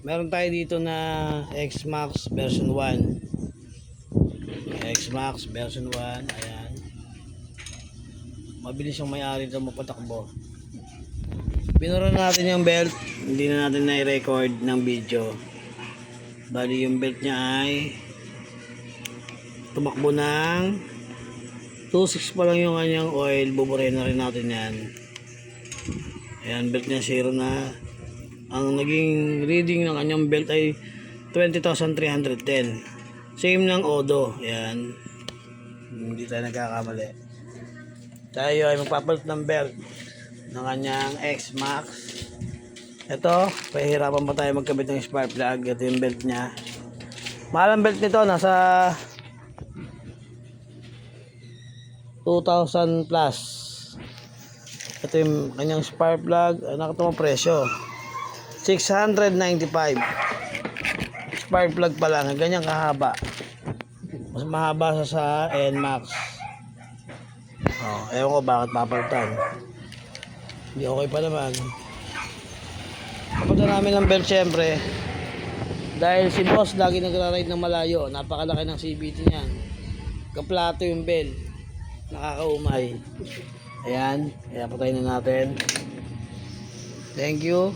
Meron tayo dito na X-Max version 1. X-Max version 1. Ayan. Mabilis yung may-ari ito mapatakbo. Pinura natin yung belt. Hindi na natin na-record ng video. Bali yung belt niya ay tumakbo ng 2.6 pa lang yung kanyang oil. Buburin na rin natin yan. Ayan, belt niya 0 na. Ang naging reading ng kanyang belt ay 20,310. Same ng Odo. Ayan. Hindi tayo nagkakamali. Tayo ay magpapalit ng belt ng kanyang X-Max. Ito, pahihirapan pa tayo magkabit ng spark plug. Ito yung belt niya. Mahal ang belt nito, nasa 2,000 plus. Ito yung kanyang spark plug. Nakatama presyo 695. Spark plug pa lang, ganyan kahaba. Mas mahaba sa NMAX. Ewan ko bakit papalitan. Hindi okay pa naman. Kapunta namin ng belt syempre. Dahil si boss lagi nagra-ride ng malayo. Napakalaki ng CVT niyan. Kaplato yung belt. Nakakaumay. Ayan. Kaya patayin na natin. Thank you.